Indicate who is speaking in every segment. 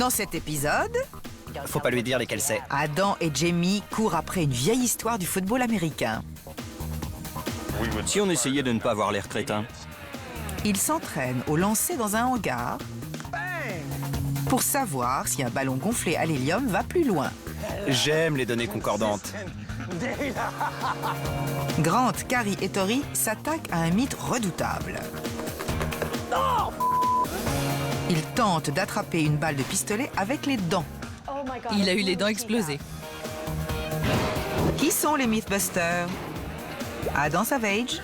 Speaker 1: Dans cet épisode,
Speaker 2: Faut pas lui dire lesquels c'est.
Speaker 1: Adam et Jamie courent après une vieille histoire du football américain.
Speaker 3: Si on essayait de ne pas avoir l'air crétin.
Speaker 1: Ils s'entraînent au lancer dans un hangar pour savoir si un ballon gonflé à l'hélium va plus loin.
Speaker 2: J'aime les données concordantes.
Speaker 1: Grant, Carrie et Tori s'attaquent à un mythe redoutable. Ils tentent d'attraper une balle de pistolet avec les dents.
Speaker 4: Il a eu les dents explosées.
Speaker 1: Qui sont les Mythbusters? Adam Savage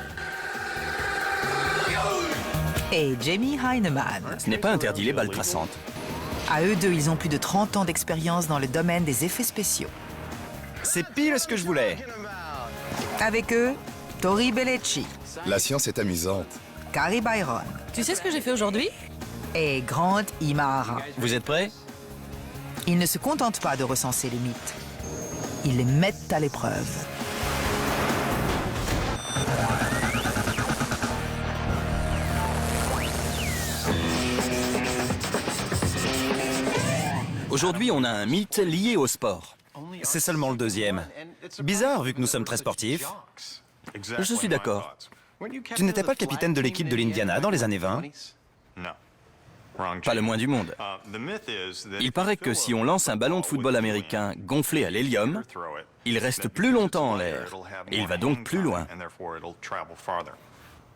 Speaker 1: et Jamie Heineman.
Speaker 3: Ce n'est pas interdit les balles traçantes.
Speaker 1: À eux deux, ils ont plus de 30 ans d'expérience dans le domaine des effets spéciaux.
Speaker 2: C'est pile ce que je voulais.
Speaker 1: Avec eux, Tori Bellecci,
Speaker 5: La science est amusante.
Speaker 1: Carrie Byron
Speaker 4: Tu sais ce que j'ai fait aujourd'hui?
Speaker 1: et Grant Imahara.
Speaker 3: Vous êtes prêts?
Speaker 1: Ils ne se contentent pas de recenser les mythes. Ils les mettent à l'épreuve.
Speaker 3: Aujourd'hui, on a un mythe lié au sport.
Speaker 2: C'est seulement le deuxième. Bizarre vu que nous sommes très sportifs.
Speaker 3: Je suis d'accord.
Speaker 2: Tu n'étais pas le capitaine de l'équipe de l'Indiana dans les années 20?
Speaker 3: Pas le moins du monde. Il paraît que si on lance un ballon de football américain gonflé à l'hélium, il reste plus longtemps en l'air. Et il va donc plus loin.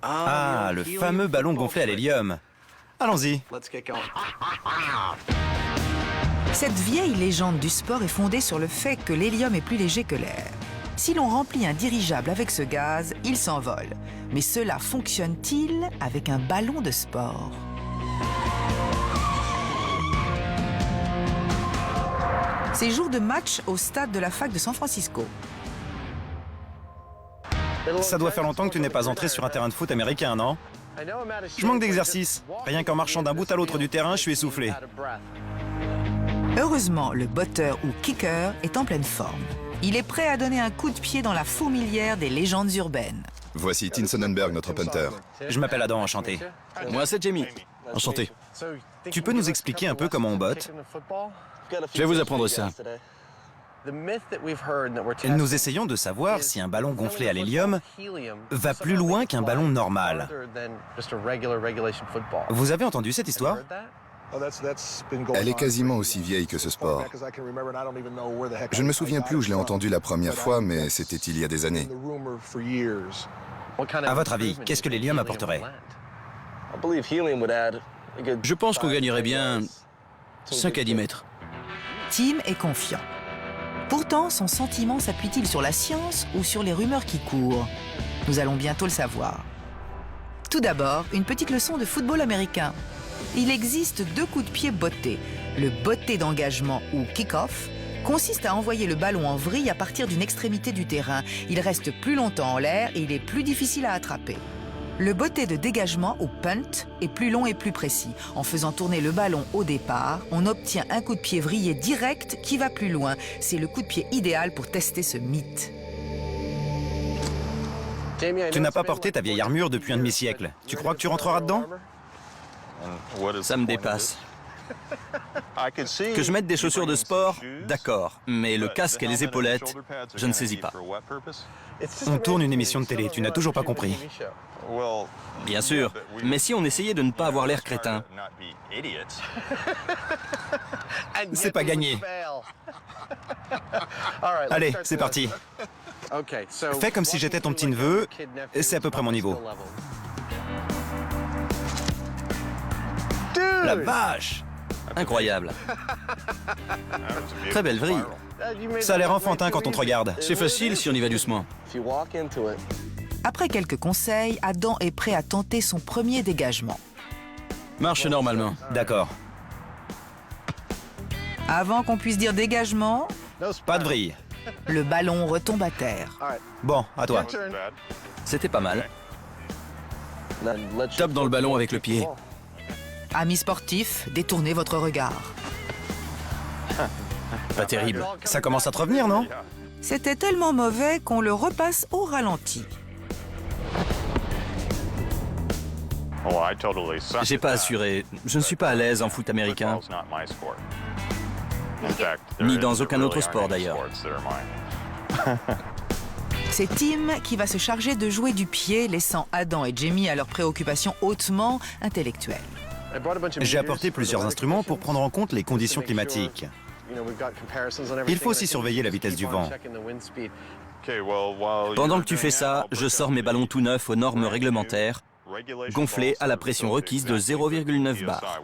Speaker 2: Ah, le fameux ballon gonflé à l'hélium. Allons-y.
Speaker 1: Cette vieille légende du sport est fondée sur le fait que l'hélium est plus léger que l'air. Si l'on remplit un dirigeable avec ce gaz, il s'envole. Mais cela fonctionne-t-il avec un ballon de sport? C'est jour de match au stade de la fac de San Francisco.
Speaker 2: Ça doit faire longtemps que tu n'es pas entré sur un terrain de foot américain, non? Je manque d'exercice. Rien qu'en marchant d'un bout à l'autre du terrain, je suis essoufflé.
Speaker 1: Heureusement, le botteur ou kicker est en pleine forme. Il est prêt à donner un coup de pied dans la fourmilière des légendes urbaines.
Speaker 5: Voici Tim Sonnenberg, notre punter.
Speaker 2: Je m'appelle Adam, enchanté.
Speaker 3: Moi, c'est Jamie. Enchanté.
Speaker 2: Tu peux nous expliquer un peu comment on botte?
Speaker 3: Je vais vous apprendre ça.
Speaker 2: Nous essayons de savoir si un ballon gonflé à l'hélium va plus loin qu'un ballon normal. Vous avez entendu cette histoire?
Speaker 5: Elle est quasiment aussi vieille que ce sport. Je ne me souviens plus où je l'ai entendue la première fois, mais c'était il y a des années.
Speaker 2: À votre avis, qu'est-ce que l'hélium apporterait?
Speaker 3: Je pense qu'on gagnerait bien 5 à 10 mètres.
Speaker 1: Tim est confiant. Pourtant, son sentiment s'appuie-t-il sur la science ou sur les rumeurs qui courent? Nous allons bientôt le savoir. Tout d'abord, une petite leçon de football américain. Il existe deux coups de pied bottés. Le botté d'engagement ou kick-off consiste à envoyer le ballon en vrille à partir d'une extrémité du terrain. Il reste plus longtemps en l'air et il est plus difficile à attraper. Le botté de dégagement ou punt est plus long et plus précis. En faisant tourner le ballon au départ, on obtient un coup de pied vrillé direct qui va plus loin. C'est le coup de pied idéal pour tester ce mythe.
Speaker 2: Tu n'as pas porté ta vieille armure depuis un demi-siècle. Tu crois que tu rentreras dedans?
Speaker 3: Ça me dépasse. Que je mette des chaussures de sport, d'accord. Mais le casque et les épaulettes, je ne saisis pas.
Speaker 2: On tourne une émission de télé, tu n'as toujours pas compris.
Speaker 3: Bien sûr. Mais si on essayait de ne pas avoir l'air crétin?
Speaker 2: C'est pas gagné. Allez, c'est parti. Fais comme si j'étais ton petit-neveu, c'est à peu près mon niveau. La vache!
Speaker 3: Incroyable. Très belle vrille.
Speaker 2: Ça a l'air enfantin quand on te regarde.
Speaker 3: C'est facile si on y va doucement.
Speaker 1: Après quelques conseils, Adam est prêt à tenter son premier dégagement.
Speaker 3: Marche normalement.
Speaker 2: D'accord.
Speaker 1: Avant qu'on puisse dire dégagement,
Speaker 2: Pas de vrille.
Speaker 1: le ballon retombe à terre.
Speaker 2: Bon, à toi.
Speaker 3: C'était pas mal. Tape dans le ballon avec le pied.
Speaker 1: Amis sportifs, détournez votre regard.
Speaker 3: Pas terrible.
Speaker 2: Ça commence à te revenir, non?
Speaker 1: C'était tellement mauvais qu'on le repasse au ralenti.
Speaker 3: J'ai pas assuré. Je ne suis pas à l'aise en foot américain. Ni dans aucun autre sport d'ailleurs.
Speaker 1: C'est Tim qui va se charger de jouer du pied, laissant Adam et Jamie à leurs préoccupations hautement intellectuelles.
Speaker 2: J'ai apporté plusieurs instruments pour prendre en compte les conditions climatiques. Il faut aussi surveiller la vitesse du vent.
Speaker 3: Pendant que tu fais ça, je sors mes ballons tout neufs aux normes réglementaires, gonflés à la pression requise de 0,9 bar.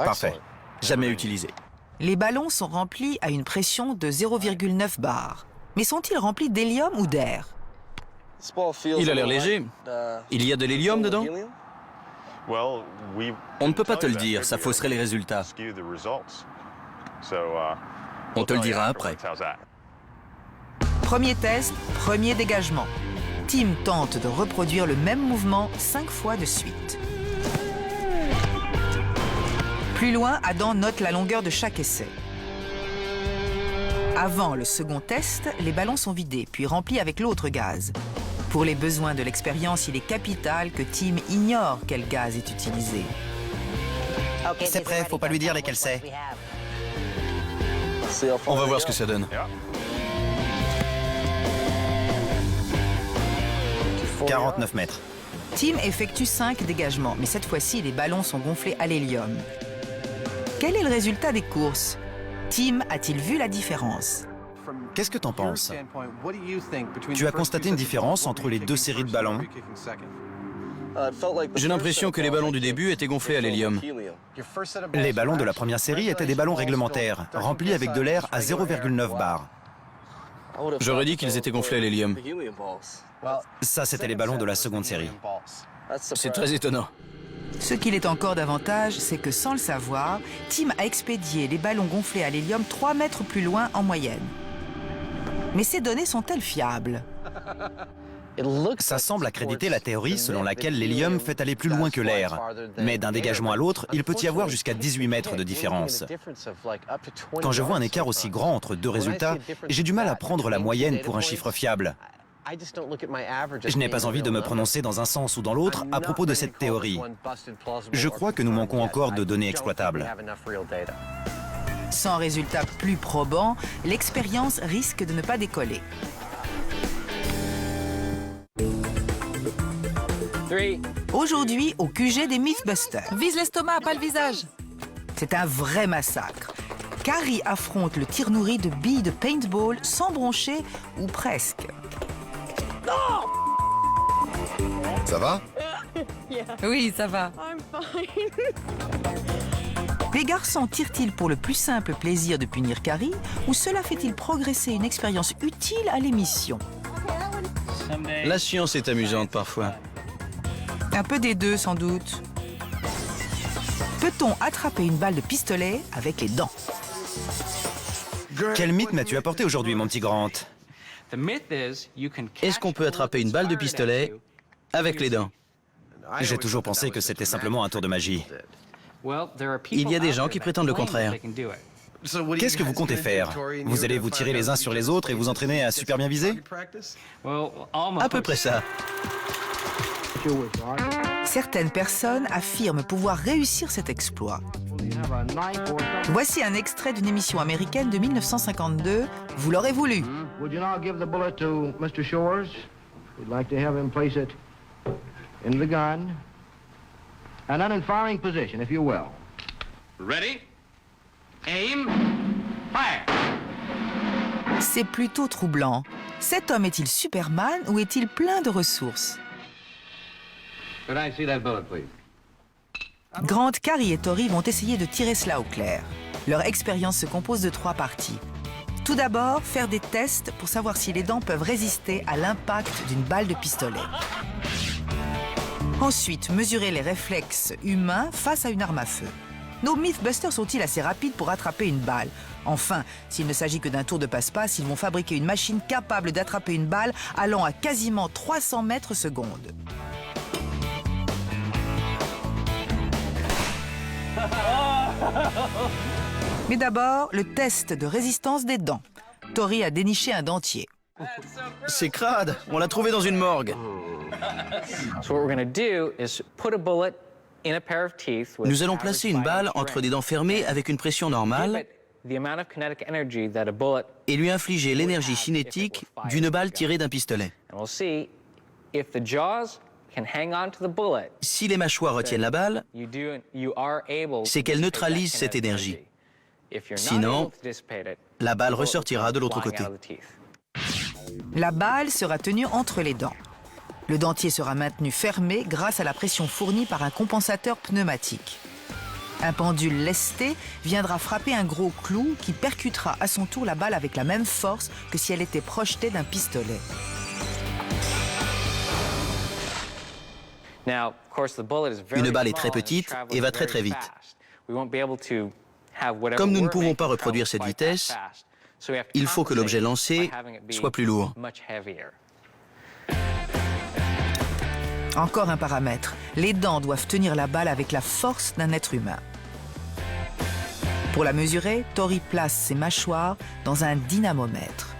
Speaker 2: Parfait.
Speaker 3: Jamais utilisé.
Speaker 1: Les ballons sont remplis à une pression de 0,9 bar. Mais sont-ils remplis d'hélium ou d'air?
Speaker 3: Il a l'air léger. Il y a de l'hélium dedans? On ne peut pas te le dire, ça fausserait les résultats. On te le dira après.
Speaker 1: Premier test, premier dégagement. Tim tente de reproduire le même mouvement 5 fois de suite. Plus loin, Adam note la longueur de chaque essai. Avant le second test, les ballons sont vidés, puis remplis avec l'autre gaz. Pour les besoins de l'expérience, il est capital que Tim ignore quel gaz est utilisé.
Speaker 2: C'est prêt, faut pas lui dire lesquels c'est.
Speaker 3: On va voir ce que ça donne.
Speaker 2: 49 mètres.
Speaker 1: Tim effectue 5 dégagements, mais cette fois-ci, les ballons sont gonflés à l'hélium. Quel est le résultat des courses? Tim a-t-il vu la différence?
Speaker 2: Qu'est-ce que t'en penses? Tu as constaté une différence entre les deux séries de ballons?
Speaker 3: J'ai l'impression que les ballons du début étaient gonflés à l'hélium.
Speaker 2: Les ballons de la première série étaient des ballons réglementaires, remplis avec de l'air à 0,9 bar.
Speaker 3: J'aurais dit qu'ils étaient gonflés à l'hélium.
Speaker 2: Ça, c'était les ballons de la seconde série.
Speaker 3: C'est très étonnant.
Speaker 1: Ce qu'il est encore davantage, c'est que sans le savoir, Tim a expédié les ballons gonflés à l'hélium 3 mètres plus loin en moyenne. Mais ces données sont-elles fiables?
Speaker 2: Ça semble accréditer la théorie selon laquelle l'hélium fait aller plus loin que l'air. Mais d'un dégagement à l'autre, il peut y avoir jusqu'à 18 mètres de différence. Quand je vois un écart aussi grand entre deux résultats, j'ai du mal à prendre la moyenne pour un chiffre fiable. Je n'ai pas envie de me prononcer dans un sens ou dans l'autre à propos de cette théorie. Je crois que nous manquons encore de données exploitables.
Speaker 1: Sans résultat plus probant, l'expérience risque de ne pas décoller. Aujourd'hui, au QG des Mythbusters.
Speaker 4: Vise l'estomac, pas le visage.
Speaker 1: C'est un vrai massacre. Carrie affronte le tir nourri de billes de paintball sans broncher, ou presque.
Speaker 5: Ça va?
Speaker 4: Oui, ça va.
Speaker 1: Les garçons tirent-ils pour le plus simple plaisir de punir Carrie, ou cela fait-il progresser une expérience utile à l'émission?
Speaker 3: La science est amusante parfois.
Speaker 1: Un peu des deux, sans doute. Peut-on attraper une balle de pistolet avec les dents?
Speaker 2: Quel mythe m'as-tu apporté aujourd'hui, mon petit Grant?
Speaker 3: Est-ce qu'on peut attraper une balle de pistolet avec les dents?
Speaker 2: J'ai toujours pensé que c'était simplement un tour de magie.
Speaker 3: Il y a des gens qui prétendent le contraire.
Speaker 2: Qu'est-ce que vous comptez faire? Vous allez vous tirer les uns sur les autres et vous entraîner à super bien viser?
Speaker 3: À peu près ça.
Speaker 1: Certaines personnes affirment pouvoir réussir cet exploit. Voici un extrait d'une émission américaine de 1952. Vous l'aurez voulu.
Speaker 6: Would you now give the bullet to Mr. Shores? We'd like to have him place it in the gun. And then in firing position, if you will.
Speaker 7: Ready? Aim. Fire.
Speaker 1: C'est plutôt troublant. Cet homme est-il Superman ou est-il plein de ressources?
Speaker 6: Could I see that bullet, please?
Speaker 1: Grant, Carrie et Tori vont essayer de tirer cela au clair. Leur expérience se compose de 3 parties. Tout d'abord, faire des tests pour savoir si les dents peuvent résister à l'impact d'une balle de pistolet. Ensuite, mesurer les réflexes humains face à une arme à feu. Nos Mythbusters sont-ils assez rapides pour attraper une balle? Enfin, s'il ne s'agit que d'un tour de passe-passe, ils vont fabriquer une machine capable d'attraper une balle allant à quasiment 300 mètres secondes. Mais d'abord, le test de résistance des dents. Tori a déniché un dentier.
Speaker 3: C'est crade, on l'a trouvé dans une morgue.
Speaker 8: Nous allons placer une balle entre des dents fermées avec une pression normale et lui infliger l'énergie cinétique d'une balle tirée d'un pistolet. Si les mâchoires retiennent la balle, c'est qu'elle neutralise cette énergie. Sinon, la balle ressortira de l'autre côté.
Speaker 1: La balle sera tenue entre les dents. Le dentier sera maintenu fermé grâce à la pression fournie par un compensateur pneumatique. Un pendule lesté viendra frapper un gros clou qui percutera à son tour la balle avec la même force que si elle était projetée d'un pistolet.
Speaker 8: Une balle est très petite et va très très vite. Comme nous ne pouvons pas reproduire cette vitesse, il faut que l'objet lancé soit plus lourd.
Speaker 1: Encore un paramètre. Les dents doivent tenir la balle avec la force d'un être humain. Pour la mesurer, Tori place ses mâchoires dans un dynamomètre.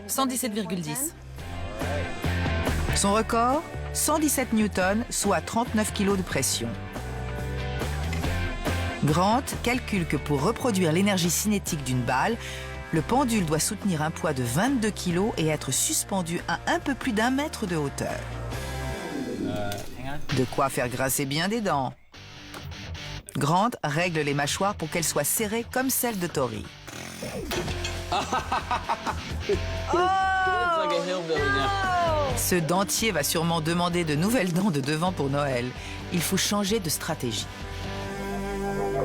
Speaker 4: 117,10.
Speaker 1: Son record, 117 newtons, soit 39 kg de pression. Grant calcule que pour reproduire l'énergie cinétique d'une balle, le pendule doit soutenir un poids de 22 kg et être suspendu à un peu plus d'1 mètre de hauteur. De quoi faire grincer bien des dents. Grant règle les mâchoires pour qu'elles soient serrées comme celles de Tori. Ce dentier va sûrement demander de nouvelles dents de devant pour Noël. Il faut changer de stratégie.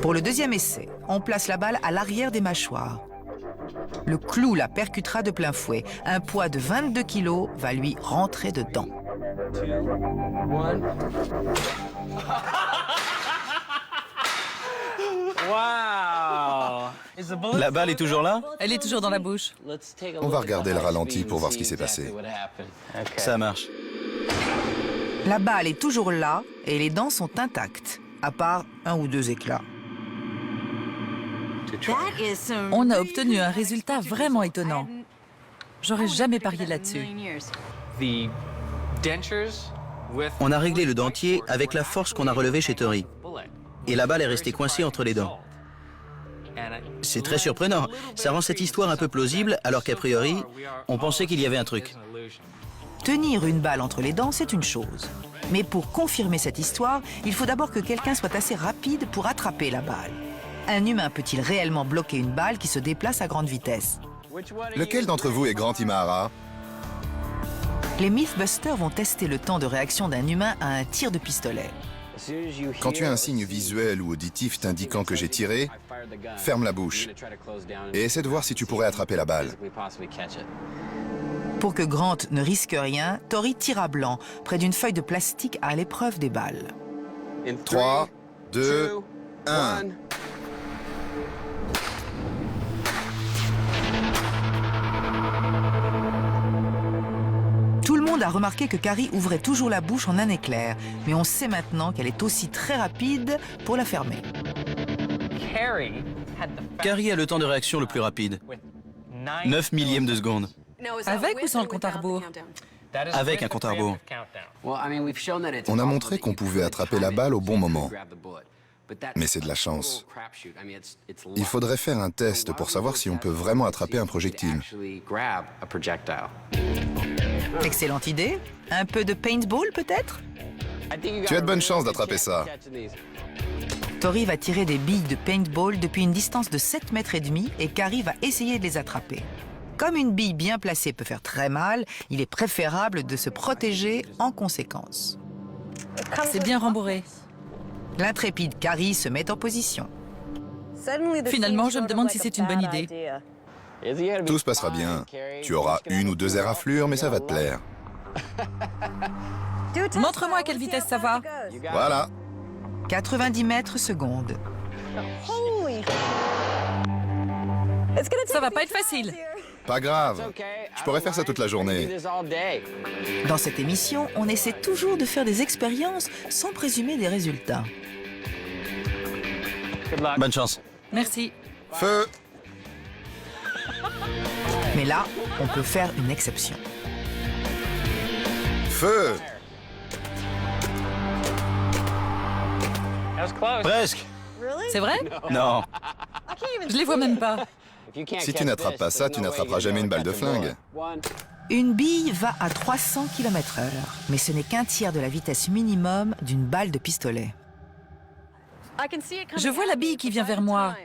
Speaker 1: Pour le deuxième essai, on place la balle à l'arrière des mâchoires. Le clou la percutera de plein fouet. Un poids de 22 kg va lui rentrer dedans.
Speaker 3: La balle est toujours là?
Speaker 4: Elle est toujours dans la bouche.
Speaker 5: On va regarder le ralenti pour voir ce qui s'est passé.
Speaker 3: Ça marche.
Speaker 1: La balle est toujours là et les dents sont intactes, à part 1 ou 2 éclats.
Speaker 4: On a obtenu un résultat vraiment étonnant. J'aurais jamais parié là-dessus.
Speaker 8: On a réglé le dentier avec la force qu'on a relevée chez Tori. Et la balle est restée coincée entre les dents. C'est très surprenant. Ça rend cette histoire un peu plausible, alors qu'a priori, on pensait qu'il y avait un truc.
Speaker 1: Tenir une balle entre les dents, c'est une chose. Mais pour confirmer cette histoire, il faut d'abord que quelqu'un soit assez rapide pour attraper la balle. Un humain peut-il réellement bloquer une balle qui se déplace à grande vitesse?
Speaker 5: Lequel d'entre vous est Grant Imahara?
Speaker 1: Les Mythbusters vont tester le temps de réaction d'un humain à un tir de pistolet.
Speaker 5: Quand tu as un signe visuel ou auditif t'indiquant que j'ai tiré, ferme la bouche et essaie de voir si tu pourrais attraper la balle.
Speaker 1: Pour que Grant ne risque rien, Tori tire à blanc, près d'une feuille de plastique à l'épreuve des balles.
Speaker 5: 3, 2, 1.
Speaker 1: Tout le monde a remarqué que Carrie ouvrait toujours la bouche en un éclair, mais on sait maintenant qu'elle est aussi très rapide pour la fermer.
Speaker 8: Carrie a le temps de réaction le plus rapide. 9 millièmes de seconde.
Speaker 4: Avec ou sans le compte à rebours?
Speaker 8: Avec un compte à rebours.
Speaker 5: On a montré qu'on pouvait attraper la balle au bon moment. Mais c'est de la chance. Il faudrait faire un test pour savoir si on peut vraiment attraper un projectile.
Speaker 1: Excellente idée. Un peu de paintball peut-être?
Speaker 5: Tu as de bonnes chances d'attraper ça.
Speaker 1: Tori va tirer des billes de paintball depuis une distance de 7 mètres et demi et Carrie va essayer de les attraper. Comme une bille bien placée peut faire très mal, il est préférable de se protéger en conséquence.
Speaker 4: C'est bien rembourré.
Speaker 1: L'intrépide Carrie se met en position.
Speaker 4: Finalement, je me demande si c'est une bonne idée.
Speaker 5: Tout se passera bien. Tu auras 1 ou 2 éraflures, mais ça va te plaire.
Speaker 4: Montre-moi à quelle vitesse ça va.
Speaker 5: Voilà.
Speaker 1: 90 mètres secondes.
Speaker 4: Ça va pas être facile.
Speaker 5: Pas grave. Je pourrais faire ça toute la journée.
Speaker 1: Dans cette émission, on essaie toujours de faire des expériences sans présumer des résultats.
Speaker 8: Bonne chance.
Speaker 4: Merci.
Speaker 5: Feu!
Speaker 1: Mais là, on peut faire une exception.
Speaker 5: Feu!
Speaker 3: Presque.
Speaker 4: C'est vrai?
Speaker 3: Non.
Speaker 4: Je les vois même pas.
Speaker 5: Si tu n'attrapes pas ça, tu n'attraperas jamais une balle de flingue.
Speaker 1: Une bille va à 300 km/h, mais ce n'est qu'un tiers de la vitesse minimum d'une balle de pistolet.
Speaker 4: Je vois la bille qui vient vers moi.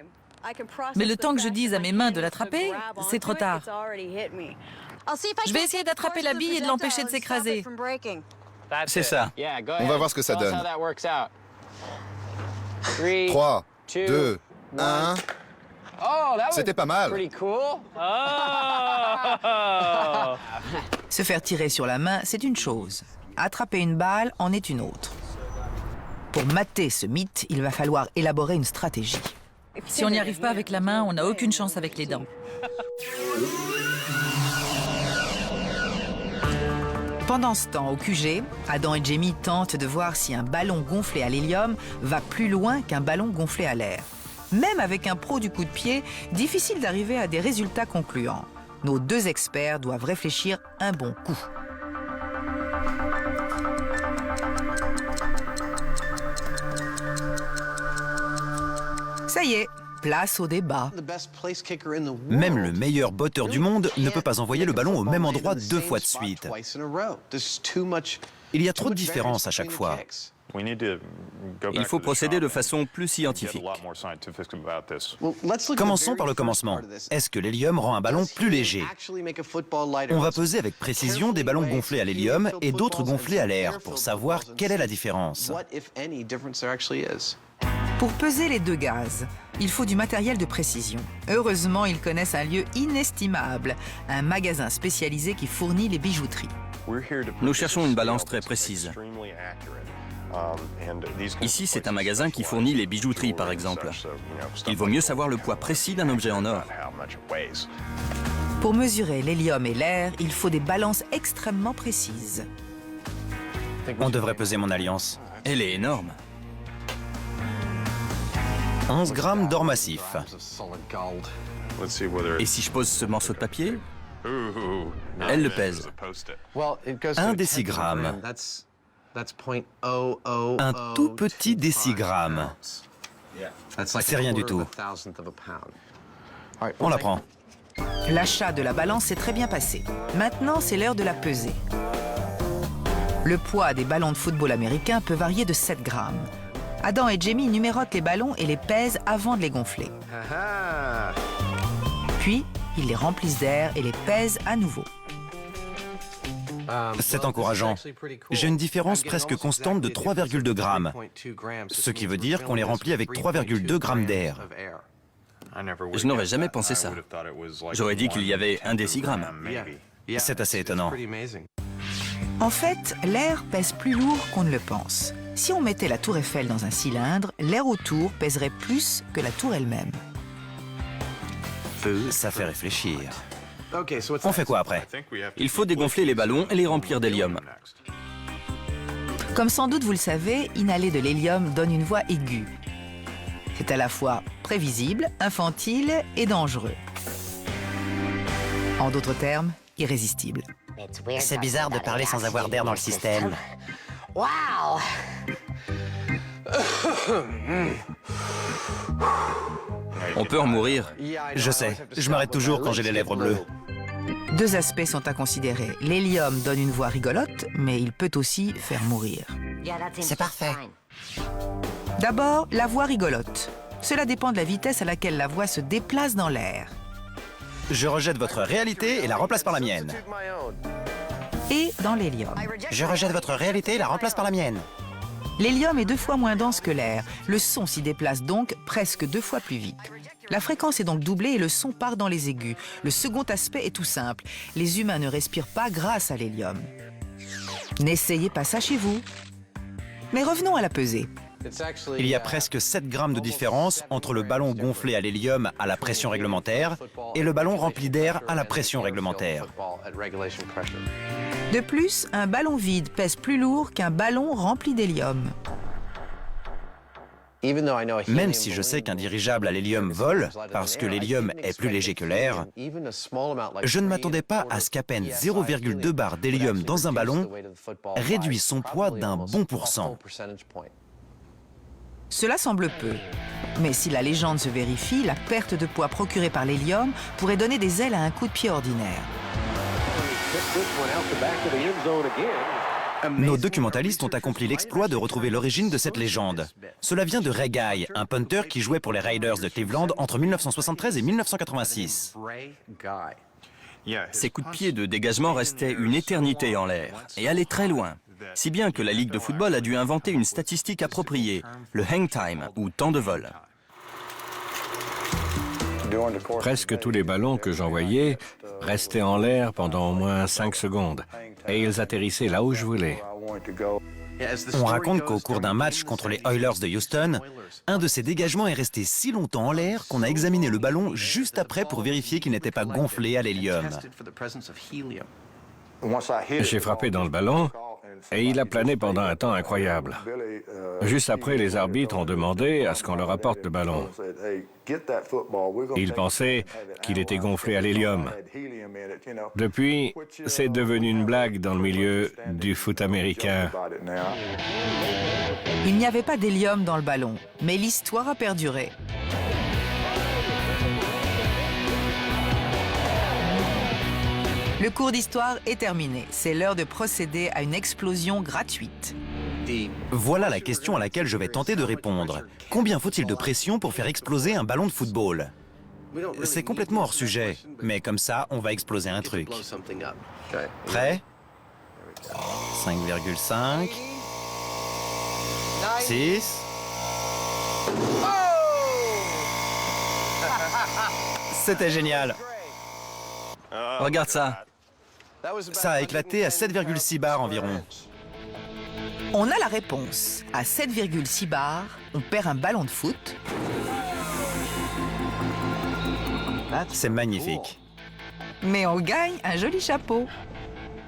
Speaker 4: Mais le temps que je dise à mes mains de l'attraper, c'est trop tard. Je vais essayer d'attraper la bille et de l'empêcher de s'écraser.
Speaker 3: C'est ça.
Speaker 5: On va voir ce que ça donne. 3, 2, 1... C'était pas mal.
Speaker 1: Se faire tirer sur la main, c'est une chose. Attraper une balle en est une autre. Pour mater ce mythe, il va falloir élaborer une stratégie.
Speaker 4: Si on n'y arrive pas avec la main, on n'a aucune chance avec les dents.
Speaker 1: Pendant ce temps, au QG, Adam et Jamie tentent de voir si un ballon gonflé à l'hélium va plus loin qu'un ballon gonflé à l'air. Même avec un pro du coup de pied, difficile d'arriver à des résultats concluants. Nos deux experts doivent réfléchir un bon coup. Ça y est, place au débat.
Speaker 2: Même le meilleur botteur du monde ne peut pas envoyer le ballon au même endroit 2 fois de suite. Il y a trop de différences à chaque fois.
Speaker 3: Il faut procéder de façon plus scientifique.
Speaker 2: Commençons par le commencement. Est-ce que l'hélium rend un ballon plus léger? On va peser avec précision des ballons gonflés à l'hélium et d'autres gonflés à l'air pour savoir quelle est la différence.
Speaker 1: Pour peser les deux gaz, il faut du matériel de précision. Heureusement, ils connaissent un lieu inestimable, un magasin spécialisé qui fournit les bijouteries.
Speaker 3: Nous cherchons une balance très précise. Ici, c'est un magasin qui fournit les bijouteries, par exemple. Il vaut mieux savoir le poids précis d'un objet en or.
Speaker 1: Pour mesurer l'hélium et l'air, il faut des balances extrêmement précises.
Speaker 2: On devrait peser mon alliance.
Speaker 3: Elle est énorme.
Speaker 2: 11 grammes d'or massif.
Speaker 3: Et si je pose ce morceau de papier, elle le pèse.
Speaker 2: 1 décigramme. Un tout petit décigramme. C'est rien du tout. On la prend.
Speaker 1: L'achat de la balance s'est très bien passé. Maintenant, c'est l'heure de la peser. Le poids des ballons de football américains peut varier de 7 grammes. Adam et Jamie numérotent les ballons et les pèsent avant de les gonfler. Puis, ils les remplissent d'air et les pèsent à nouveau.
Speaker 2: C'est encourageant. J'ai une différence presque constante de 3,2 grammes, ce qui veut dire qu'on les remplit avec 3,2 grammes d'air.
Speaker 3: Je n'aurais jamais pensé ça. J'aurais dit qu'il y avait 1 décigramme.
Speaker 2: C'est assez étonnant.
Speaker 1: En fait, l'air pèse plus lourd qu'on ne le pense. Si on mettait la tour Eiffel dans un cylindre, l'air autour pèserait plus que la tour elle-même.
Speaker 2: Ça fait réfléchir. On fait quoi après?
Speaker 3: Il faut dégonfler les ballons et les remplir d'hélium.
Speaker 1: Comme sans doute vous le savez, inhaler de l'hélium donne une voix aiguë. C'est à la fois prévisible, infantile et dangereux. En d'autres termes, irrésistible.
Speaker 2: C'est bizarre de parler sans avoir d'air dans le système.
Speaker 3: On peut en mourir.
Speaker 2: Je sais, je m'arrête toujours quand j'ai les lèvres bleues.
Speaker 1: Deux aspects sont à considérer. L'hélium donne une voix rigolote, mais il peut aussi faire mourir.
Speaker 2: C'est parfait.
Speaker 1: D'abord, la voix rigolote. Cela dépend de la vitesse à laquelle la voix se déplace dans l'air.
Speaker 2: Je rejette votre réalité et la remplace par la mienne.
Speaker 1: Et dans l'hélium.
Speaker 2: Je rejette votre réalité et la remplace par la mienne.
Speaker 1: L'hélium est 2 fois moins dense que l'air. Le son s'y déplace donc presque 2 fois plus vite. La fréquence est donc doublée et le son part dans les aigus. Le second aspect est tout simple. Les humains ne respirent pas grâce à l'hélium. N'essayez pas ça chez vous. Mais revenons à la pesée.
Speaker 2: Il y a presque 7 grammes de différence entre le ballon gonflé à l'hélium à la pression réglementaire et le ballon rempli d'air à la pression réglementaire.
Speaker 1: De plus, un ballon vide pèse plus lourd qu'un ballon rempli d'hélium.
Speaker 2: Même si je sais qu'un dirigeable à l'hélium vole, parce que l'hélium est plus léger que l'air, je ne m'attendais pas à ce qu'à peine 0,2 bar d'hélium dans un ballon réduise son poids d'un bon pourcent.
Speaker 1: Cela semble peu. Mais si la légende se vérifie, la perte de poids procurée par l'hélium pourrait donner des ailes à un coup de pied ordinaire.
Speaker 2: Nos documentalistes ont accompli l'exploit de retrouver l'origine de cette légende. Cela vient de Ray Guy, un punter qui jouait pour les Raiders de Cleveland entre 1973 et 1986.
Speaker 3: Ses coups de pied de dégagement restaient une éternité en l'air et allaient très loin. Si bien que la Ligue de football a dû inventer une statistique appropriée, le hang time, ou temps de vol.
Speaker 9: Presque tous les ballons que j'envoyais restaient en l'air pendant au moins 5 secondes et ils atterrissaient là où je voulais.
Speaker 2: On raconte qu'au cours d'un match contre les Oilers de Houston, un de ces dégagements est resté si longtemps en l'air qu'on a examiné le ballon juste après pour vérifier qu'il n'était pas gonflé à l'hélium.
Speaker 9: J'ai frappé dans le ballon et il a plané pendant un temps incroyable. Juste après, les arbitres ont demandé à ce qu'on leur apporte le ballon. Ils pensaient qu'il était gonflé à l'hélium. Depuis, c'est devenu une blague dans le milieu du foot américain.
Speaker 1: Il n'y avait pas d'hélium dans le ballon, mais l'histoire a perduré. Le cours d'histoire est terminé. C'est l'heure de procéder à une explosion gratuite.
Speaker 2: Voilà la question à laquelle je vais tenter de répondre. Combien faut-il de pression pour faire exploser un ballon de football? C'est complètement hors sujet, mais comme ça, on va exploser un truc. Prêt? 5,5... 6... C'était génial.
Speaker 3: Regarde ça.
Speaker 2: Ça a éclaté à 7,6 bars environ.
Speaker 1: On a la réponse. À 7,6 bars, on perd un ballon de foot.
Speaker 2: C'est magnifique.
Speaker 1: Mais on gagne un joli chapeau.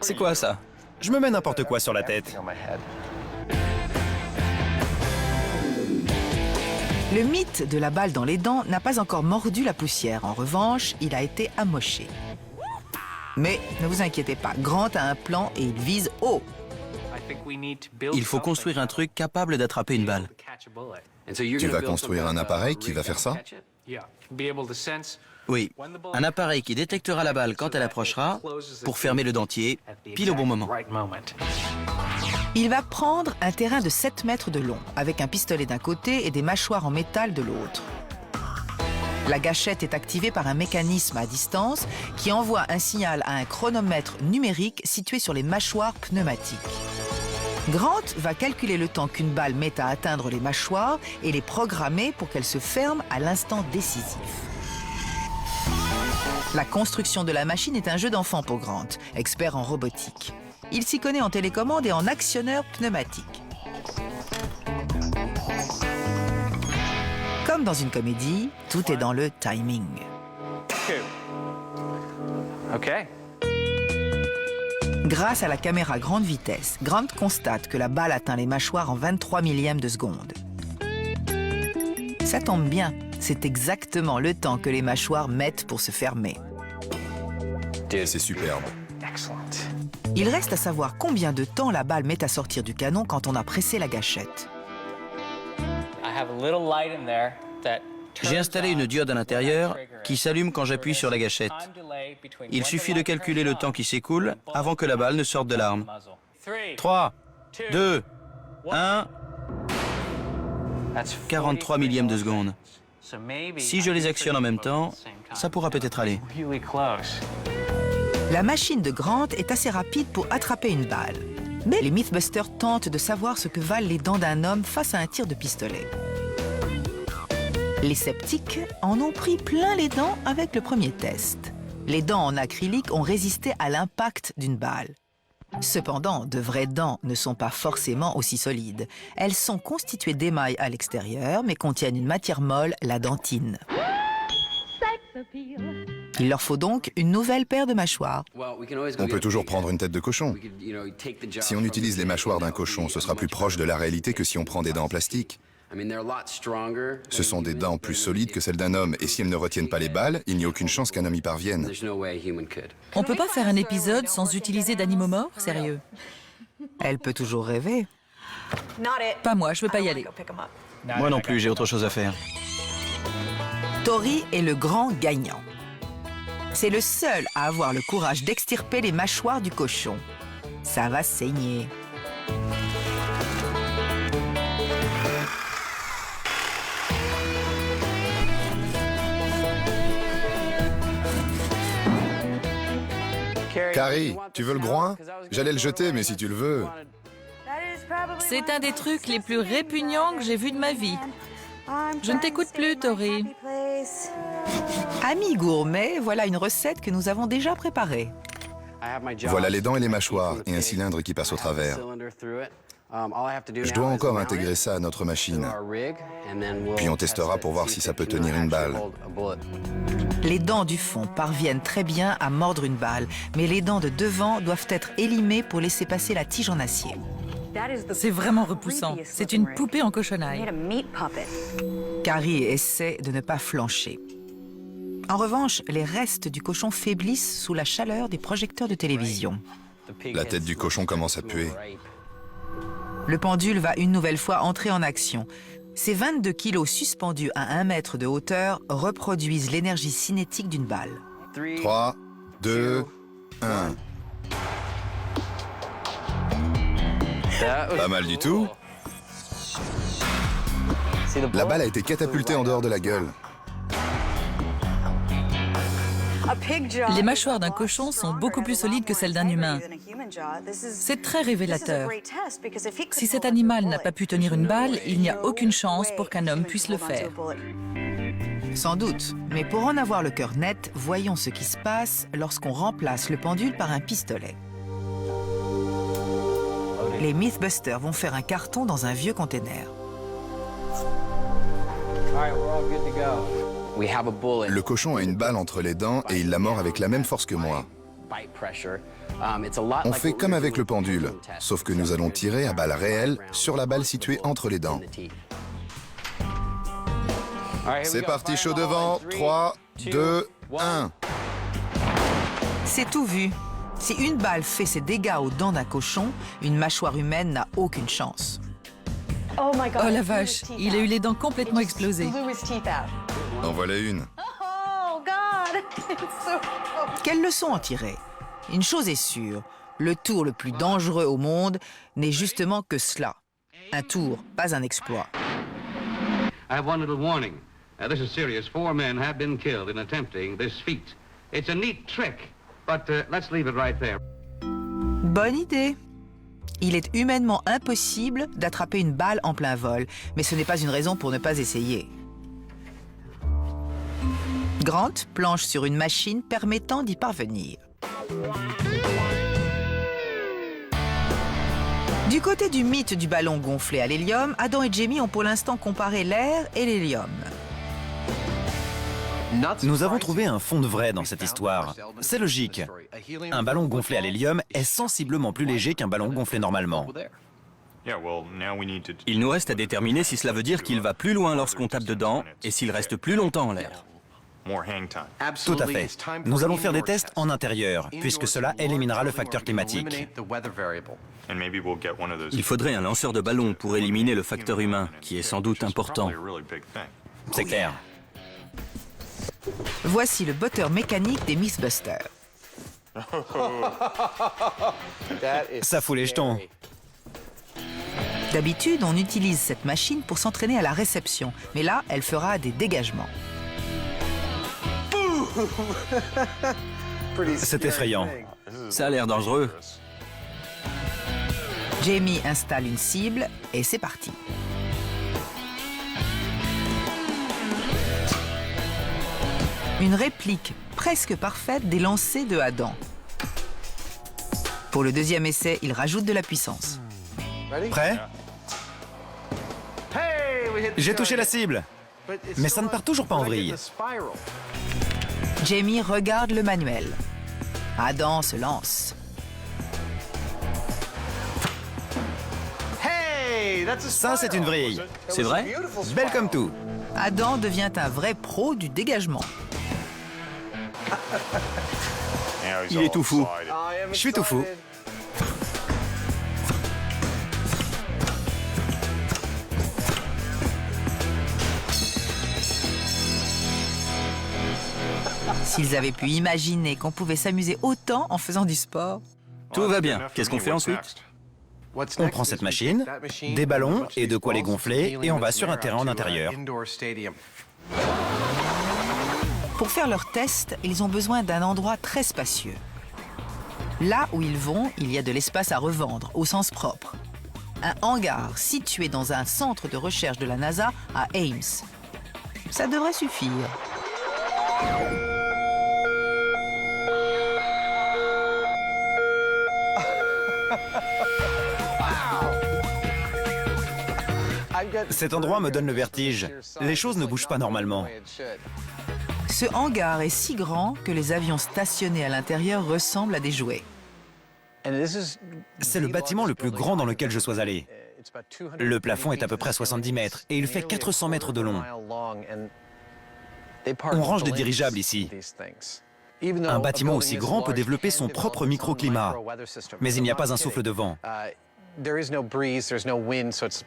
Speaker 3: C'est quoi ça?
Speaker 2: Je me mets n'importe quoi sur la tête.
Speaker 1: Le mythe de la balle dans les dents n'a pas encore mordu la poussière. En revanche, il a été amoché. Mais ne vous inquiétez pas, Grant a un plan et il vise haut.
Speaker 8: Il faut construire un truc capable d'attraper une balle.
Speaker 5: Tu vas construire un appareil qui va faire ça?
Speaker 8: Oui, un appareil qui détectera la balle quand elle approchera pour fermer le dentier pile au bon moment.
Speaker 1: Il va prendre un terrain de 7 mètres de long, avec un pistolet d'un côté et des mâchoires en métal de l'autre. La gâchette est activée par un mécanisme à distance qui envoie un signal à un chronomètre numérique situé sur les mâchoires pneumatiques. Grant va calculer le temps qu'une balle met à atteindre les mâchoires et les programmer pour qu'elles se ferment à l'instant décisif. La construction de la machine est un jeu d'enfant pour Grant, expert en robotique. Il s'y connaît en télécommande et en actionneur pneumatique. Comme dans une comédie, tout est dans le timing. Grâce à la caméra grande vitesse, Grant constate que la balle atteint les mâchoires en 23 millièmes de seconde. Ça tombe bien, c'est exactement le temps que les mâchoires mettent pour se fermer.
Speaker 5: C'est superbe.
Speaker 1: Il reste à savoir combien de temps la balle met à sortir du canon quand on a pressé la gâchette.
Speaker 8: J'ai installé une diode à l'intérieur qui s'allume quand j'appuie sur la gâchette. Il suffit de calculer le temps qui s'écoule avant que la balle ne sorte de l'arme. 3, 2, 1... 43 millièmes de seconde. Si je les actionne en même temps, ça pourra peut-être aller.
Speaker 1: La machine de Grant est assez rapide pour attraper une balle. Mais les Mythbusters tentent de savoir ce que valent les dents d'un homme face à un tir de pistolet. Les sceptiques en ont pris plein les dents avec le premier test. Les dents en acrylique ont résisté à l'impact d'une balle. Cependant, de vraies dents ne sont pas forcément aussi solides. Elles sont constituées d'émail à l'extérieur, mais contiennent une matière molle, la dentine. Il leur faut donc une nouvelle paire de mâchoires.
Speaker 5: On peut toujours prendre une tête de cochon. Si on utilise les mâchoires d'un cochon, ce sera plus proche de la réalité que si on prend des dents en plastique. Ce sont des dents plus solides que celles d'un homme, et si elles ne retiennent pas les balles, il n'y a aucune chance qu'un homme y parvienne.
Speaker 4: On peut pas faire un épisode sans utiliser d'animaux morts, sérieux?
Speaker 1: Elle peut toujours rêver.
Speaker 4: Pas moi, je veux pas y aller.
Speaker 8: Moi non plus, j'ai autre chose à faire.
Speaker 1: Tori est le grand gagnant. C'est le seul à avoir le courage d'extirper les mâchoires du cochon. Ça va saigner.
Speaker 5: Carrie, tu veux le groin? J'allais le jeter, mais si tu le veux...
Speaker 4: C'est un des trucs les plus répugnants que j'ai vu de ma vie. Je ne t'écoute plus, Tori.
Speaker 1: Amis gourmets, voilà une recette que nous avons déjà préparée.
Speaker 5: Voilà les dents et les mâchoires, et un cylindre qui passe au travers. Je dois encore intégrer ça à notre machine. Puis on testera pour voir si ça peut tenir une balle.
Speaker 1: Les dents du fond parviennent très bien à mordre une balle, mais les dents de devant doivent être élimées pour laisser passer la tige en acier.
Speaker 4: C'est vraiment repoussant. C'est une poupée en cochonaille.
Speaker 1: Carrie essaie de ne pas flancher. En revanche, les restes du cochon faiblissent sous la chaleur des projecteurs de télévision.
Speaker 5: La tête du cochon commence à puer.
Speaker 1: Le pendule va une nouvelle fois entrer en action. Ces 22 kilos suspendus à 1 mètre de hauteur reproduisent l'énergie cinétique d'une balle.
Speaker 5: 3, 2, 1. Pas mal du tout. La balle a été catapultée en dehors de la gueule.
Speaker 4: Les mâchoires d'un cochon sont beaucoup plus solides que celles d'un humain. C'est très révélateur. Si cet animal n'a pas pu tenir une balle, il n'y a aucune chance pour qu'un homme puisse le faire.
Speaker 1: Sans doute, mais pour en avoir le cœur net, voyons ce qui se passe lorsqu'on remplace le pendule par un pistolet. Les Mythbusters vont faire un carton dans un vieux container.
Speaker 5: Le cochon a une balle entre les dents et il la mord avec la même force que moi. On fait comme avec le pendule, sauf que nous allons tirer à balle réelle sur la balle située entre les dents. C'est parti, chaud devant. 3, 2, 1.
Speaker 1: C'est tout vu. Si une balle fait ses dégâts aux dents d'un cochon, une mâchoire humaine n'a aucune chance.
Speaker 4: Oh la vache, il a eu les dents complètement explosées.
Speaker 5: En voilà une.
Speaker 1: Quelle leçon en tirer? Une chose est sûre, le tour le plus dangereux au monde n'est justement que cela. Un tour, pas un exploit.
Speaker 7: I have one little warning. This is serious. 4 men have been killed in attempting this feat. It's a neat trick, but let's leave it right there.
Speaker 1: Bonne idée. Il est humainement impossible d'attraper une balle en plein vol, mais ce n'est pas une raison pour ne pas essayer. Grant planche sur une machine permettant d'y parvenir. Du côté du mythe du ballon gonflé à l'hélium, Adam et Jamie ont pour l'instant comparé l'air et l'hélium.
Speaker 2: Nous avons trouvé un fond de vrai dans cette histoire. C'est logique. Un ballon gonflé à l'hélium est sensiblement plus léger qu'un ballon gonflé normalement.
Speaker 3: Il nous reste à déterminer si cela veut dire qu'il va plus loin lorsqu'on tape dedans et s'il reste plus longtemps en l'air.
Speaker 2: Tout à fait. Nous allons faire des tests en intérieur, puisque cela éliminera le facteur climatique.
Speaker 3: Il faudrait un lanceur de ballon pour éliminer le facteur humain, qui est sans doute important.
Speaker 2: C'est clair.
Speaker 1: Voici le botteur mécanique des Mythbusters.
Speaker 2: Ça fout les jetons.
Speaker 1: D'habitude, on utilise cette machine pour s'entraîner à la réception, mais là, elle fera des dégagements.
Speaker 2: C'est effrayant.
Speaker 3: Ça a l'air dangereux.
Speaker 1: Jamie installe une cible et c'est parti. Une réplique presque parfaite des lancers de Adam. Pour le deuxième essai, il rajoute de la puissance.
Speaker 2: Prêt? J'ai touché la cible, mais ça ne part toujours pas en vrille.
Speaker 1: Jamie regarde le manuel. Adam se lance.
Speaker 2: Ça, c'est une vrille.
Speaker 3: C'est vrai?
Speaker 2: Belle comme tout.
Speaker 1: Adam devient un vrai pro du dégagement.
Speaker 3: Il est tout fou.
Speaker 2: Je suis tout fou.
Speaker 1: S'ils avaient pu imaginer qu'on pouvait s'amuser autant en faisant du sport.
Speaker 3: Tout va bien. Qu'est-ce qu'on fait ensuite?
Speaker 2: On prend cette machine, des ballons et de quoi les gonfler, et on va sur un terrain en intérieur.
Speaker 1: Pour faire leurs tests, ils ont besoin d'un endroit très spacieux. Là où ils vont, il y a de l'espace à revendre, au sens propre. Un hangar situé dans un centre de recherche de la NASA à Ames. Ça devrait suffire.
Speaker 2: Cet endroit me donne le vertige. Les choses ne bougent pas normalement.
Speaker 1: Ce hangar est si grand que les avions stationnés à l'intérieur ressemblent à des jouets.
Speaker 2: C'est le bâtiment le plus grand dans lequel je sois allé. Le plafond est à peu près 70 mètres et il fait 400 mètres de long. On range des dirigeables ici. Un bâtiment aussi grand peut développer son propre microclimat, mais il n'y a pas un souffle de vent.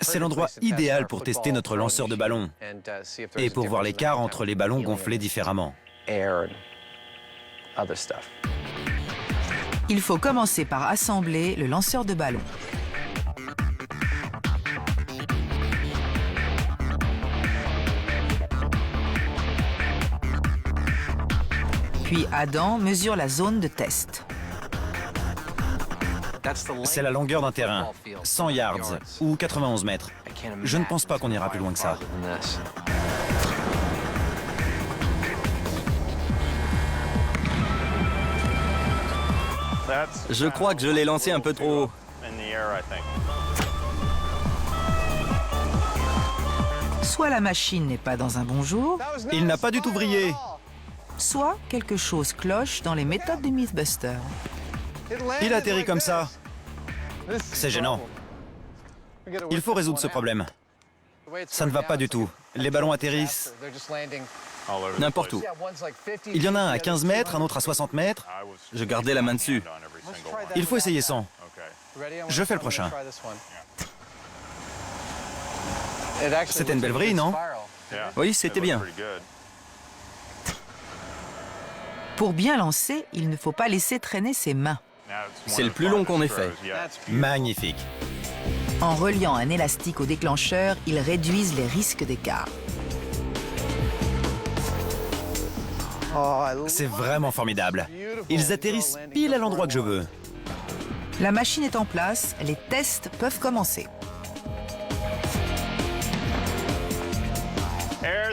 Speaker 2: C'est l'endroit idéal pour tester notre lanceur de ballons et pour voir l'écart entre les ballons gonflés différemment.
Speaker 1: Il faut commencer par assembler le lanceur de ballons. Puis Adam mesure la zone de test.
Speaker 2: C'est la longueur d'un terrain, 100 yards ou 91 mètres. Je ne pense pas qu'on ira plus loin que ça.
Speaker 3: Je crois que je l'ai lancé un peu trop haut.
Speaker 1: Soit la machine n'est pas dans un bon jour,
Speaker 2: Il n'a pas du tout brillé.
Speaker 1: soit quelque chose cloche dans les méthodes des Mythbusters.
Speaker 2: Il atterrit comme ça. C'est gênant. Il faut résoudre ce problème. Ça ne va pas du tout. Les ballons atterrissent
Speaker 3: N'importe où.
Speaker 2: Il y en a un à 15 mètres, un autre à 60 mètres.
Speaker 3: Je gardais la main dessus.
Speaker 2: Il faut essayer 100. Je fais le prochain. C'était une belle vrille, non?
Speaker 3: Oui, c'était bien.
Speaker 1: Pour bien lancer, il ne faut pas laisser traîner ses mains.
Speaker 3: C'est le plus long qu'on ait fait.
Speaker 2: Magnifique.
Speaker 1: En reliant un élastique au déclencheur, ils réduisent les risques d'écart.
Speaker 2: C'est vraiment formidable. Ils atterrissent pile à l'endroit que je veux.
Speaker 1: La machine est en place, les tests peuvent commencer.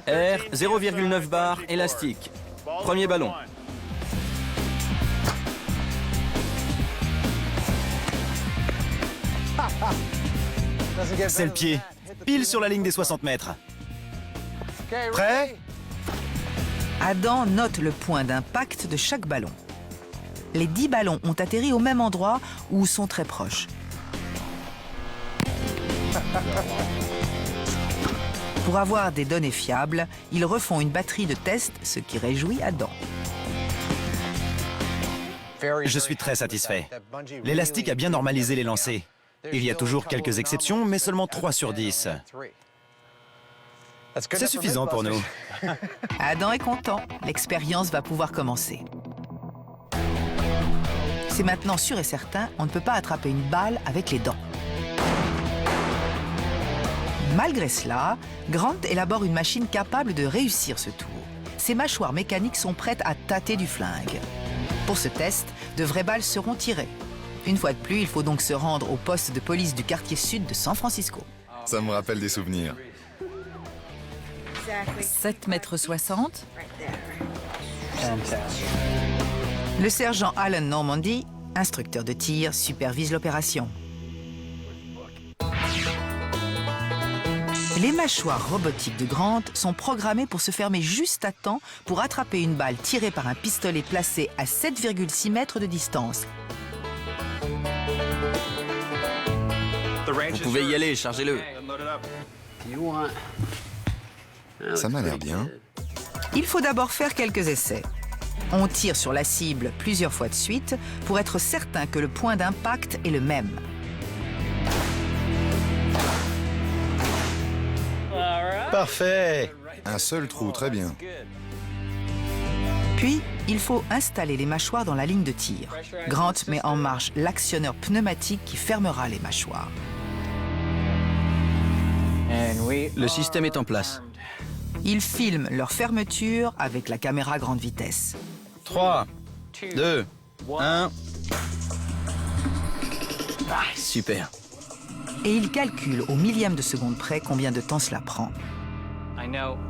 Speaker 3: Air, 0,9 bar, élastique. Premier ballon.
Speaker 2: C'est le pied. Pile sur la ligne des 60 mètres. Prêt?
Speaker 1: Adam note le point d'impact de chaque ballon. Les 10 ballons ont atterri au même endroit ou sont très proches. Pour avoir des données fiables, ils refont une batterie de tests, ce qui réjouit Adam.
Speaker 2: Je suis très satisfait. L'élastique a bien normalisé les lancers. Il y a toujours quelques exceptions, mais seulement 3 sur 10. C'est suffisant pour nous.
Speaker 1: Adam est content, l'expérience va pouvoir commencer. C'est maintenant sûr et certain, on ne peut pas attraper une balle avec les dents. Malgré cela, Grant élabore une machine capable de réussir ce tour. Ses mâchoires mécaniques sont prêtes à tâter du flingue. Pour ce test, de vraies balles seront tirées. Une fois de plus, il faut donc se rendre au poste de police du quartier sud de San Francisco.
Speaker 5: Ça me rappelle des souvenirs.
Speaker 4: 7,60 m.
Speaker 1: Le sergent Alan Normandy, instructeur de tir, supervise l'opération. Les mâchoires robotiques de Grant sont programmées pour se fermer juste à temps pour attraper une balle tirée par un pistolet placé à 7,6 mètres de distance.
Speaker 3: Vous pouvez y aller, chargez-le.
Speaker 5: Ça m'a l'air bien.
Speaker 1: Il faut d'abord faire quelques essais. On tire sur la cible plusieurs fois de suite pour être certain que le point d'impact est le même.
Speaker 2: Parfait.
Speaker 5: Un seul trou, très bien.
Speaker 1: Puis, il faut installer les mâchoires dans la ligne de tir. Grant met en marche l'actionneur pneumatique qui fermera les mâchoires.
Speaker 8: Le système est en place.
Speaker 1: Il filme leur fermeture avec la caméra grande vitesse.
Speaker 8: 3, 2, 1... Super.
Speaker 1: Et il calcule au millième de seconde près combien de temps cela prend.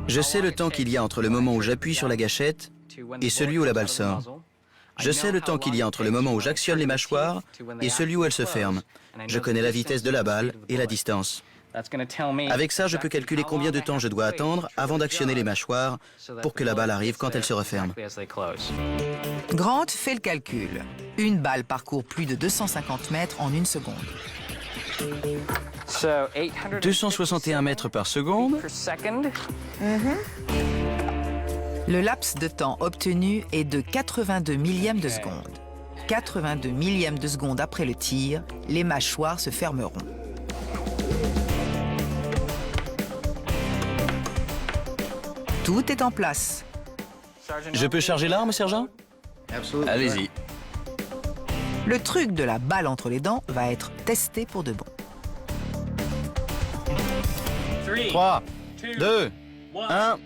Speaker 8: Je sais le temps qu'il y a entre le moment où j'appuie sur la gâchette et celui où la balle sort. Je sais le temps qu'il y a entre le moment où j'actionne les mâchoires et celui où elles se ferment. Je connais la vitesse de la balle et la distance. Avec ça, je peux calculer combien de temps je dois attendre avant d'actionner les mâchoires pour que la balle arrive quand elle se referme.
Speaker 1: Grant fait le calcul. Une balle parcourt plus de 250 mètres en une seconde.
Speaker 8: 261 mètres par seconde.
Speaker 1: Le laps de temps obtenu est de 82 millièmes de seconde. 82 millièmes de seconde après le tir, les mâchoires se fermeront. Tout est en place.
Speaker 8: Je peux charger l'arme, sergent? Allez-y.
Speaker 1: Le truc de la balle entre les dents va être testé pour de bon.
Speaker 8: 3, 2, 1...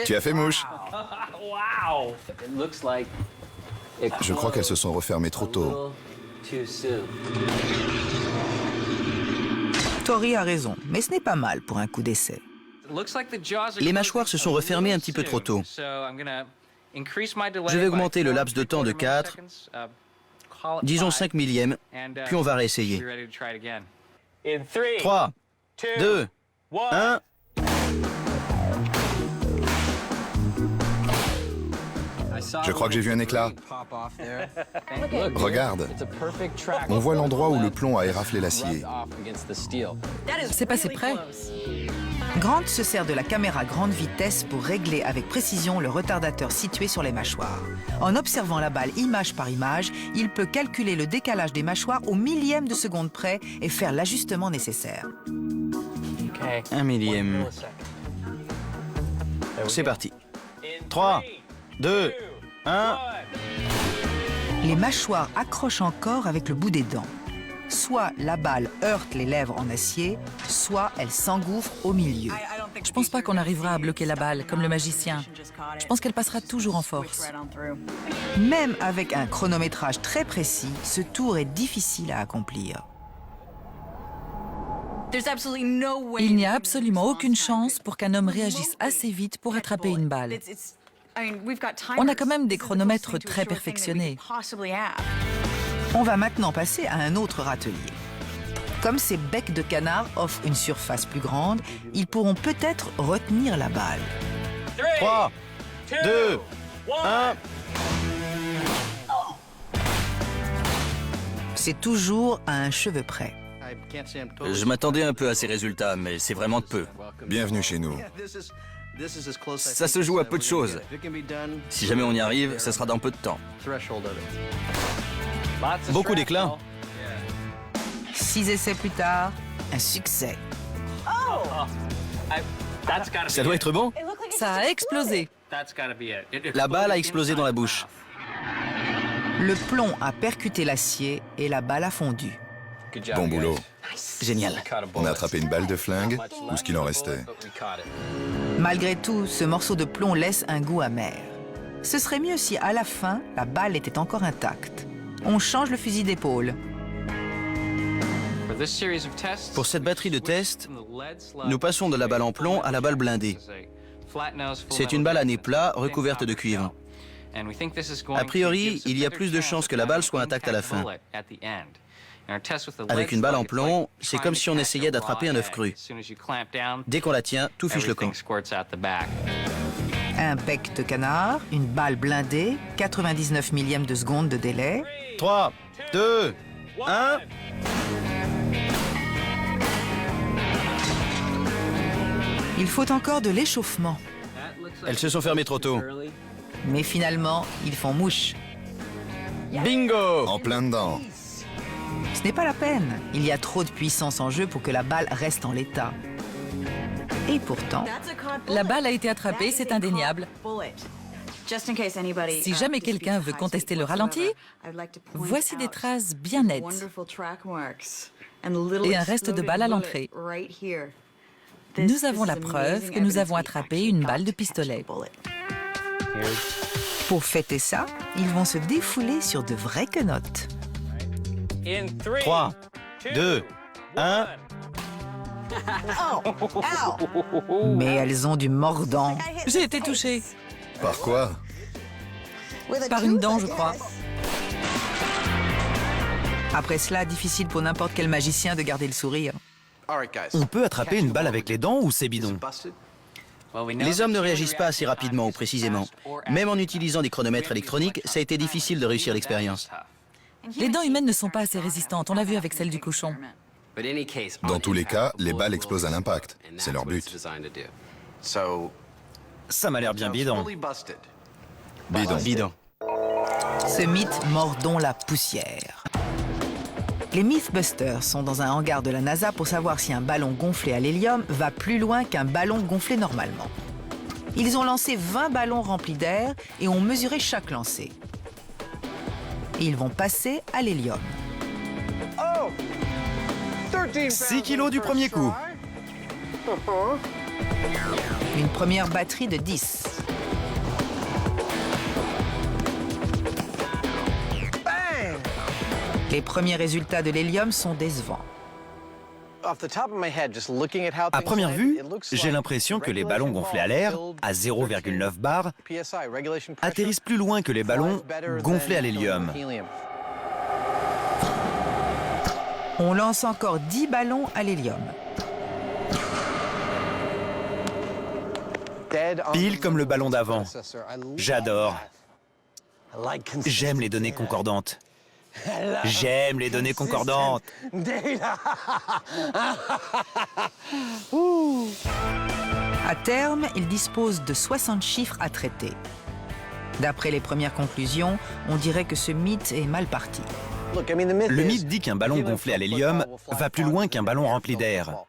Speaker 5: Tu as fait mouche. Je crois qu'elles se sont refermées trop tôt.
Speaker 1: Tori a raison, mais ce n'est pas mal pour un coup d'essai.
Speaker 8: Les mâchoires se sont refermées un petit peu trop tôt. Je vais augmenter le laps de temps de 4, disons 5 millièmes, puis on va réessayer. 3, 2, 1...
Speaker 5: Je crois que j'ai vu un éclat. Regarde. On voit l'endroit où le plomb a éraflé l'acier.
Speaker 4: C'est passé près.
Speaker 1: Grant se sert de la caméra grande vitesse pour régler avec précision le retardateur situé sur les mâchoires. En observant la balle image par image, il peut calculer le décalage des mâchoires au millième de seconde près et faire l'ajustement nécessaire.
Speaker 8: 1 millième. C'est parti. 3, 2, 1...
Speaker 1: Les mâchoires accrochent encore avec le bout des dents. Soit la balle heurte les lèvres en acier, soit elle s'engouffre au milieu.
Speaker 4: Je pense pas qu'on arrivera à bloquer la balle, comme le magicien. Je pense qu'elle passera toujours en force.
Speaker 1: Même avec un chronométrage très précis, ce tour est difficile à accomplir.
Speaker 4: Il n'y a absolument aucune chance pour qu'un homme réagisse assez vite pour attraper une balle. On a quand même des chronomètres très perfectionnés.
Speaker 1: On va maintenant passer à un autre râtelier. Comme ces becs de canard offrent une surface plus grande, ils pourront peut-être retenir la balle.
Speaker 8: 3, 2, 1...
Speaker 1: C'est toujours à un cheveu près.
Speaker 3: Je m'attendais un peu à ces résultats, mais c'est vraiment de peu.
Speaker 5: Bienvenue chez nous.
Speaker 3: Ça se joue à peu de choses. Si jamais on y arrive, ça sera dans peu de temps.
Speaker 8: Beaucoup d'éclat.
Speaker 1: 6 essais plus tard, un succès.
Speaker 8: Ça doit être bon.
Speaker 4: Ça a explosé.
Speaker 8: La balle a explosé dans la bouche.
Speaker 1: Le plomb a percuté l'acier et la balle a fondu.
Speaker 5: Bon boulot.
Speaker 8: Génial.
Speaker 5: On a attrapé une balle de flingue, ou ce qu'il en restait.
Speaker 1: Malgré tout, ce morceau de plomb laisse un goût amer. Ce serait mieux si, à la fin, la balle était encore intacte. On change le fusil d'épaule.
Speaker 8: Pour cette batterie de tests, nous passons de la balle en plomb à la balle blindée. C'est une balle à nez plat recouverte de cuivre. A priori, il y a plus de chances que la balle soit intacte à la fin. Avec une balle en plomb, c'est comme si on essayait d'attraper un œuf cru. Dès qu'on la tient, tout fiche le camp.
Speaker 1: Un bec de canard, une balle blindée, 99 millièmes de seconde de délai.
Speaker 8: 3, 2, 1...
Speaker 1: Il faut encore de l'échauffement.
Speaker 8: Elles se sont fermées trop tôt.
Speaker 1: Mais finalement, ils font mouche.
Speaker 8: Bingo!
Speaker 5: En plein dedans.
Speaker 1: Ce n'est pas la peine. Il y a trop de puissance en jeu pour que la balle reste en l'état. Et pourtant,
Speaker 4: La balle a été attrapée, c'est indéniable. Si jamais quelqu'un veut contester le ralenti, voici des traces bien nettes et un reste de balle à l'entrée. Nous avons la preuve que nous avons attrapé une balle de pistolet.
Speaker 1: Pour fêter ça, ils vont se défouler sur de vraies quenottes.
Speaker 2: 3, 2, 1...
Speaker 1: Mais elles ont du mordant.
Speaker 4: J'ai été touchée.
Speaker 5: Par quoi?
Speaker 4: Par une dent, je crois.
Speaker 1: Après cela, difficile pour n'importe quel magicien de garder le sourire.
Speaker 2: On peut attraper une balle avec les dents ou c'est bidon?
Speaker 8: Les hommes ne réagissent pas assez rapidement ou précisément. Même en utilisant des chronomètres électroniques, ça a été difficile de réussir l'expérience.
Speaker 4: Les dents humaines ne sont pas assez résistantes, on l'a vu avec celle du cochon.
Speaker 5: Dans tous les cas, les balles explosent à l'impact. C'est leur but.
Speaker 2: Ça m'a l'air bien bidon.
Speaker 8: Bidon.
Speaker 1: Ce mythe mordons la poussière. Les Mythbusters sont dans un hangar de la NASA pour savoir si un ballon gonflé à l'hélium va plus loin qu'un ballon gonflé normalement. Ils ont lancé 20 ballons remplis d'air et ont mesuré chaque lancer. Ils vont passer à l'hélium.
Speaker 2: 6 kilos du premier coup.
Speaker 1: Une première batterie de 10. Les premiers résultats de l'hélium sont décevants.
Speaker 2: À première vue, j'ai l'impression que les ballons gonflés à l'air, à 0,9 bar, atterrissent plus loin que les ballons gonflés à l'hélium.
Speaker 1: On lance encore 10 ballons à l'hélium.
Speaker 2: Pile comme le ballon d'avant. J'adore. J'aime les données concordantes. J'aime les données concordantes.
Speaker 1: À terme, il dispose de 60 chiffres à traiter. D'après les premières conclusions, on dirait que ce mythe est mal parti.
Speaker 2: Le mythe dit qu'un ballon gonflé à l'hélium va plus loin qu'un ballon rempli d'air.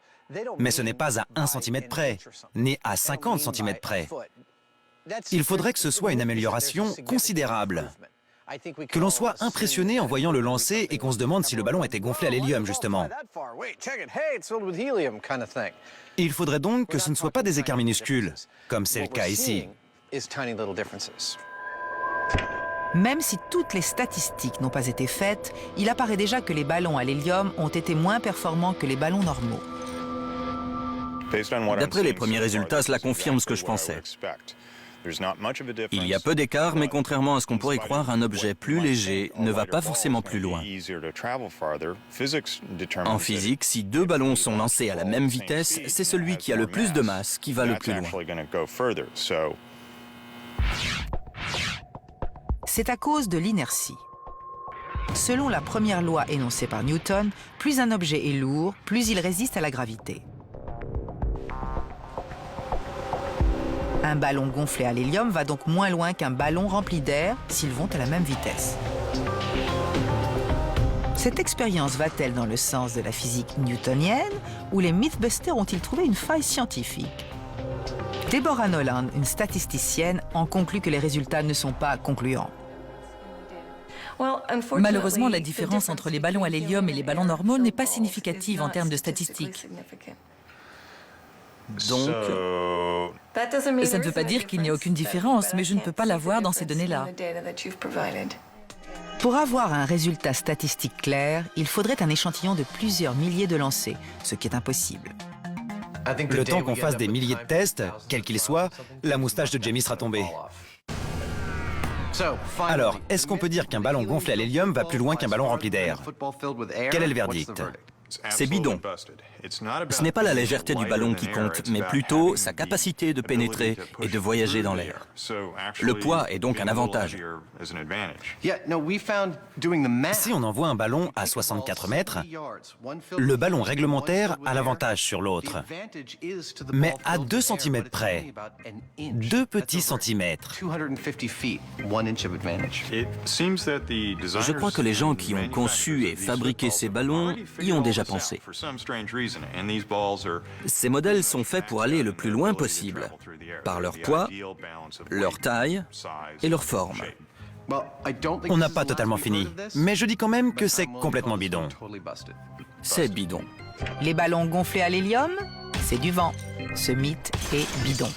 Speaker 2: Mais ce n'est pas à 1 cm près, ni à 50 cm près. Il faudrait que ce soit une amélioration considérable. Que l'on soit impressionné en voyant le lancer et qu'on se demande si le ballon était gonflé à l'hélium, justement. Il faudrait donc que ce ne soit pas des écarts minuscules, comme c'est le cas ici.
Speaker 1: Même si toutes les statistiques n'ont pas été faites, il apparaît déjà que les ballons à l'hélium ont été moins performants que les ballons normaux.
Speaker 3: D'après les premiers résultats, cela confirme ce que je pensais. Il y a peu d'écart, mais contrairement à ce qu'on pourrait croire, un objet plus léger ne va pas forcément plus loin. En physique, si 2 ballons sont lancés à la même vitesse, c'est celui qui a le plus de masse qui va le plus loin.
Speaker 1: C'est à cause de l'inertie. Selon la première loi énoncée par Newton, plus un objet est lourd, plus il résiste à la gravité. Un ballon gonflé à l'hélium va donc moins loin qu'un ballon rempli d'air s'ils vont à la même vitesse. Cette expérience va-t-elle dans le sens de la physique newtonienne ou les Mythbusters ont-ils trouvé une faille scientifique? Deborah Noland, une statisticienne, en conclut que les résultats ne sont pas concluants.
Speaker 4: Malheureusement, la différence entre les ballons à l'hélium et les ballons normaux n'est pas significative en termes de statistiques.
Speaker 3: Donc,
Speaker 4: Ça ne veut pas dire qu'il n'y a aucune différence, mais je ne peux pas la voir dans ces données-là.
Speaker 1: Pour avoir un résultat statistique clair, il faudrait un échantillon de plusieurs milliers de lancers, ce qui est impossible.
Speaker 2: Le temps qu'on fasse des milliers de tests, quels qu'ils soient, la moustache de Jamie sera tombée. Alors, est-ce qu'on peut dire qu'un ballon gonflé à l'hélium va plus loin qu'un ballon rempli d'air? Quel est le verdict?
Speaker 3: c'est bidon. Ce n'est pas la légèreté du ballon qui compte, mais plutôt sa capacité de pénétrer et de voyager dans l'air. Le poids est donc un avantage.
Speaker 2: Si on envoie un ballon à 64 mètres, le ballon réglementaire a l'avantage sur l'autre. Mais à 2 cm près, 2 petits centimètres.
Speaker 3: Je crois que les gens qui ont conçu et fabriqué ces ballons y ont déjà déjà pensé. Ces modèles sont faits pour aller le plus loin possible, par leur poids, leur taille et leur forme.
Speaker 2: On n'a pas totalement fini, mais je dis quand même que c'est complètement bidon.
Speaker 3: C'est bidon.
Speaker 1: Les ballons gonflés à l'hélium, c'est du vent. Ce mythe est bidon.